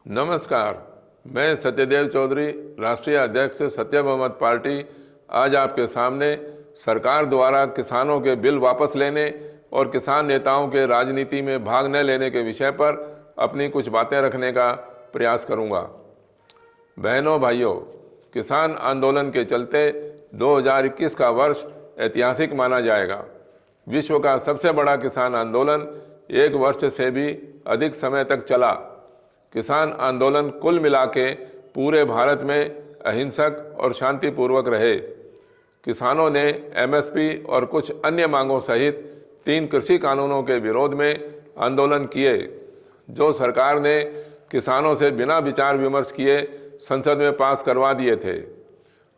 नमस्कार, मैं सत्यदेव चौधरी, राष्ट्रीय अध्यक्ष सत्य बहुमत पार्टी, आज आपके सामने सरकार द्वारा किसानों के बिल वापस लेने और किसान नेताओं के राजनीति में भाग न लेने के विषय पर अपनी कुछ बातें रखने का प्रयास करूंगा। बहनों भाइयों, किसान आंदोलन के चलते 2021 का वर्ष ऐतिहासिक माना जाएगा। विश्व का सबसे बड़ा किसान आंदोलन 1 वर्ष से भी अधिक समय तक चला। किसान आंदोलन कुल मिला के पूरे भारत में अहिंसक और शांतिपूर्वक रहे। किसानों ने एमएसपी और कुछ अन्य मांगों सहित 3 कृषि कानूनों के विरोध में आंदोलन किए, जो सरकार ने किसानों से बिना विचार विमर्श किए संसद में पास करवा दिए थे।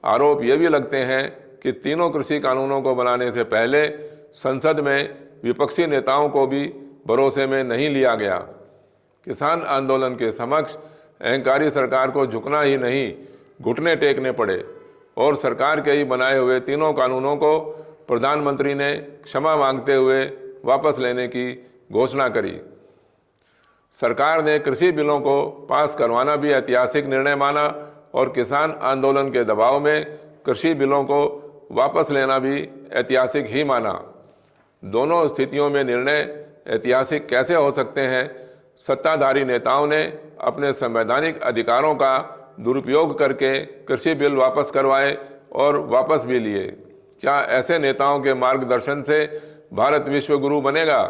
आरोप ये भी लगते हैं कि तीनों कृषि कानूनों को बनाने से पहले संसद में विपक्षी नेताओं को भी भरोसे में नहीं लिया गया। किसान आंदोलन के समक्ष अहंकारी सरकार को झुकना ही नहीं, घुटने टेकने पड़े और सरकार के ही बनाए हुए तीनों कानूनों को प्रधानमंत्री ने क्षमा मांगते हुए वापस लेने की घोषणा करी। सरकार ने कृषि बिलों को पास करवाना भी ऐतिहासिक निर्णय माना और किसान आंदोलन के दबाव में कृषि बिलों को वापस लेना भी ऐतिहासिक ही माना। दोनों स्थितियों में निर्णय ऐतिहासिक कैसे हो सकते हैं? सत्ताधारी नेताओं ने अपने संवैधानिक अधिकारों का दुरुपयोग करके कृषि बिल वापस करवाए और वापस भी लिए। क्या ऐसे नेताओं के मार्गदर्शन से भारत विश्व गुरु बनेगा?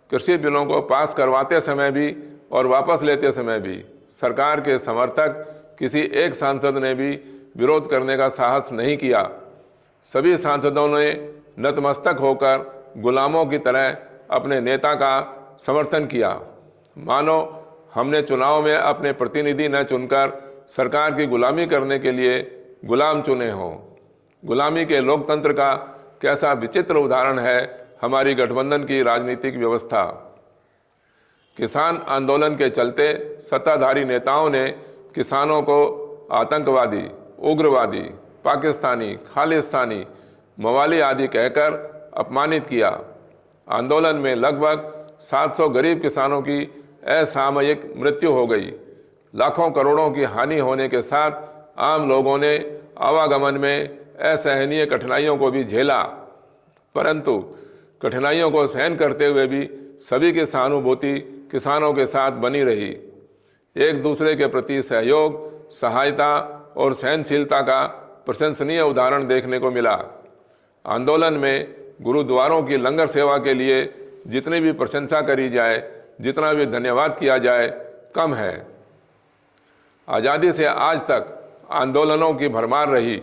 कृषि बिलों को पास करवाते समय भी और वापस लेते समय भी सरकार के समर्थक किसी एक सांसद ने भी विरोध करने का साहस नहीं किया। सभी सांसदों ने नतमस्तक होकर गुलामों की तरह अपने नेता का समर्थन किया, मानो हमने चुनाव में अपने प्रतिनिधि न चुनकर सरकार की गुलामी करने के लिए गुलाम चुने हों। गुलामी के लोकतंत्र का कैसा विचित्र उदाहरण है हमारी गठबंधन की राजनीतिक व्यवस्था। किसान आंदोलन के चलते सत्ताधारी नेताओं ने किसानों को आतंकवादी, उग्रवादी, पाकिस्तानी, खालिस्तानी, मवाली आदि कहकर अपमानित किया। आंदोलन में लगभग 700 गरीब किसानों की असामयिक मृत्यु हो गई। लाखों करोड़ों की हानि होने के साथ आम लोगों ने आवागमन में असहनीय कठिनाइयों को भी झेला, परंतु कठिनाइयों को सहन करते हुए भी सभी की सहानुभूति किसानों के साथ बनी रही। एक दूसरे के प्रति सहयोग, सहायता और सहनशीलता का प्रशंसनीय उदाहरण देखने को मिला। आंदोलन में गुरुद्वारों की लंगर सेवा के लिए जितनी भी प्रशंसा करी जाए, जितना भी धन्यवाद किया जाए, कम है। आज़ादी से आज तक आंदोलनों की भरमार रही।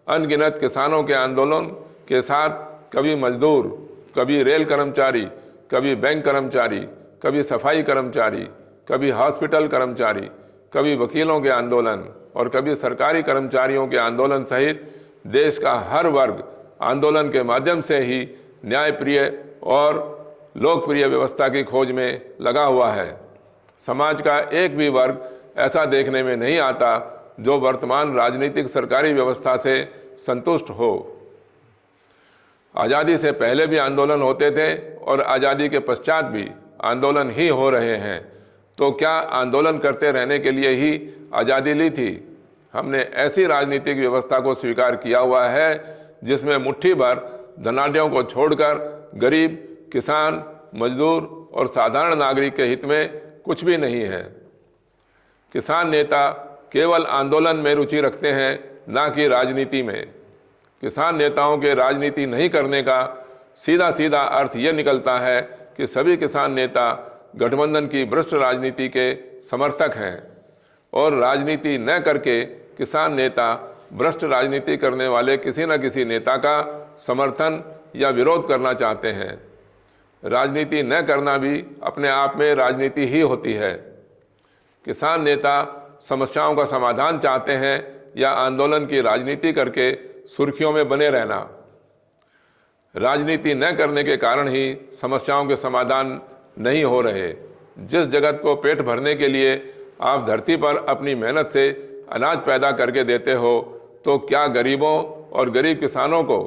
अनगिनत किसानों के आंदोलन के साथ कभी मजदूर, कभी रेल कर्मचारी, कभी बैंक कर्मचारी, कभी सफाई कर्मचारी, कभी हॉस्पिटल कर्मचारी, कभी वकीलों के आंदोलन और कभी सरकारी कर्मचारियों के आंदोलन सहित देश का हर वर्ग आंदोलन के माध्यम से ही न्यायप्रिय और लोकप्रिय व्यवस्था की खोज में लगा हुआ है। समाज का एक भी वर्ग ऐसा देखने में नहीं आता जो वर्तमान राजनीतिक सरकारी व्यवस्था से संतुष्ट हो। आज़ादी से पहले भी आंदोलन होते थे और आज़ादी के पश्चात भी आंदोलन ही हो रहे हैं। तो क्या आंदोलन करते रहने के लिए ही आज़ादी ली थी? हमने ऐसी राजनीतिक व्यवस्था को स्वीकार किया हुआ है जिसमें मुट्ठी भर धनाढ्यों को छोड़कर गरीब, किसान, मजदूर और साधारण नागरिक के हित में कुछ भी नहीं है। किसान नेता केवल आंदोलन में रुचि रखते हैं, ना कि राजनीति में। किसान नेताओं के राजनीति नहीं करने का सीधा सीधा अर्थ यह निकलता है कि सभी किसान नेता गठबंधन की भ्रष्ट राजनीति के समर्थक हैं और राजनीति न करके किसान नेता भ्रष्ट राजनीति करने वाले किसी न किसी नेता का समर्थन या विरोध करना चाहते हैं। राजनीति न करना भी अपने आप में राजनीति ही होती है। किसान नेता समस्याओं का समाधान चाहते हैं या आंदोलन की राजनीति करके सुर्खियों में बने रहना? राजनीति न करने के कारण ही समस्याओं के समाधान नहीं हो रहे। जिस जगत को पेट भरने के लिए आप धरती पर अपनी मेहनत से अनाज पैदा करके देते हो, तो क्या गरीबों और गरीब किसानों को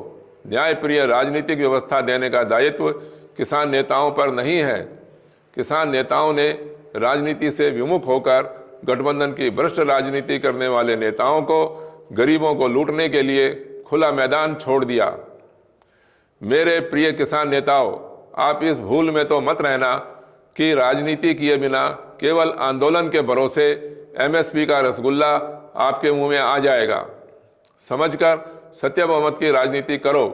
न्यायप्रिय राजनीतिक व्यवस्था देने का दायित्व किसान नेताओं पर नहीं है? किसान नेताओं ने राजनीति से विमुख होकर गठबंधन की भ्रष्ट राजनीति करने वाले नेताओं को गरीबों को लूटने के लिए खुला मैदान छोड़ दिया। मेरे प्रिय किसान नेताओं, आप इस भूल में तो मत रहना कि राजनीति किए बिना केवल आंदोलन के भरोसे एमएसपी का रसगुल्ला आपके मुंह में आ जाएगा। समझकर सत्य बहुमत की राजनीति करो।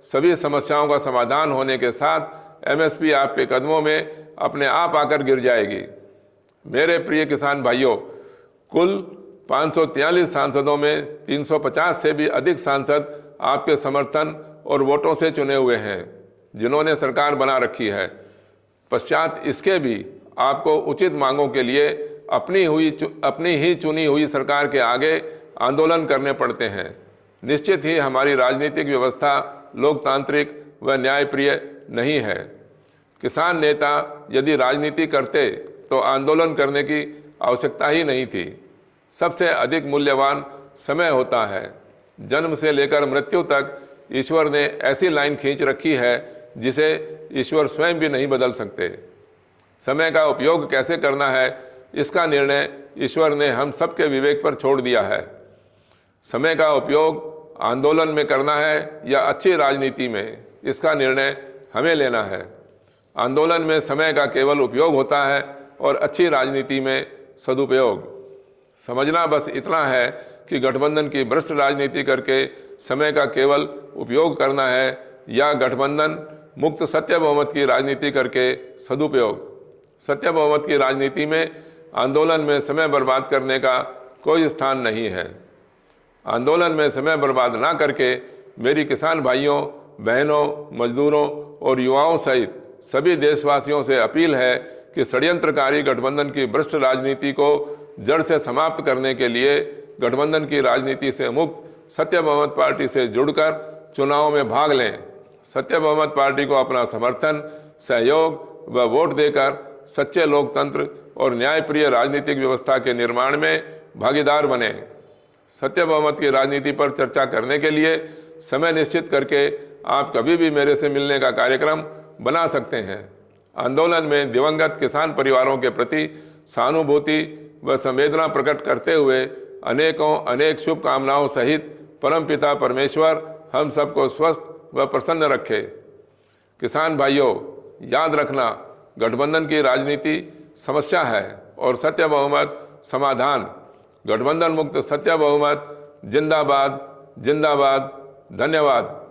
सभी समस्याओं का समाधान होने के साथ एमएसपी आपके कदमों में अपने आप आकर गिर जाएगी। मेरे प्रिय किसान भाइयों, कुल 543 सांसदों में 350 से भी अधिक सांसद आपके समर्थन और वोटों से चुने हुए हैं, जिन्होंने सरकार बना रखी है। पश्चात इसके भी आपको उचित मांगों के लिए अपनी ही चुनी हुई सरकार के आगे आंदोलन करने पड़ते हैं। निश्चित ही हमारी राजनीतिक व्यवस्था लोकतांत्रिक व न्यायप्रिय नहीं है। किसान नेता यदि राजनीति करते तो आंदोलन करने की आवश्यकता ही नहीं थी। सबसे अधिक मूल्यवान समय होता है। जन्म से लेकर मृत्यु तक ईश्वर ने ऐसी लाइन खींच रखी है जिसे ईश्वर स्वयं भी नहीं बदल सकते। समय का उपयोग कैसे करना है, इसका निर्णय ईश्वर ने हम सबके विवेक पर छोड़ दिया है। समय का उपयोग आंदोलन में करना है या अच्छी राजनीति में, इसका निर्णय हमें लेना है। आंदोलन में समय का केवल उपयोग होता है और अच्छी राजनीति में सदुपयोग। समझना बस इतना है कि गठबंधन की भ्रष्ट राजनीति करके समय का केवल उपयोग करना है या गठबंधन मुक्त सत्य बहुमत की राजनीति करके सदुपयोग। सत्य बहुमत की राजनीति में आंदोलन में समय बर्बाद करने का कोई स्थान नहीं है। आंदोलन में समय बर्बाद ना करके मेरी किसान भाइयों, बहनों, मजदूरों और युवाओं सहित सभी देशवासियों से अपील है कि षड्यंत्रकारी गठबंधन की भ्रष्ट राजनीति को जड़ से समाप्त करने के लिए गठबंधन की राजनीति से मुक्त सत्य बहुमत पार्टी से जुड़कर चुनाव में भाग लें। सत्य बहुमत पार्टी को अपना समर्थन, सहयोग व वोट देकर सच्चे लोकतंत्र और न्यायप्रिय राजनीतिक व्यवस्था के निर्माण में भागीदार बने। सत्य बहुमत की राजनीति पर चर्चा करने के लिए समय निश्चित करके आप कभी भी मेरे से मिलने का कार्यक्रम बना सकते हैं। आंदोलन में दिवंगत किसान परिवारों के प्रति सहानुभूति व संवेदना प्रकट करते हुए अनेक शुभकामनाओं सहित परमपिता परमेश्वर हम सबको स्वस्थ व प्रसन्न रखे। किसान भाइयों, याद रखना, गठबंधन की राजनीति समस्या है और सत्य बहुमत समाधान। गठबंधन मुक्त सत्य बहुमत जिंदाबाद जिंदाबाद। धन्यवाद।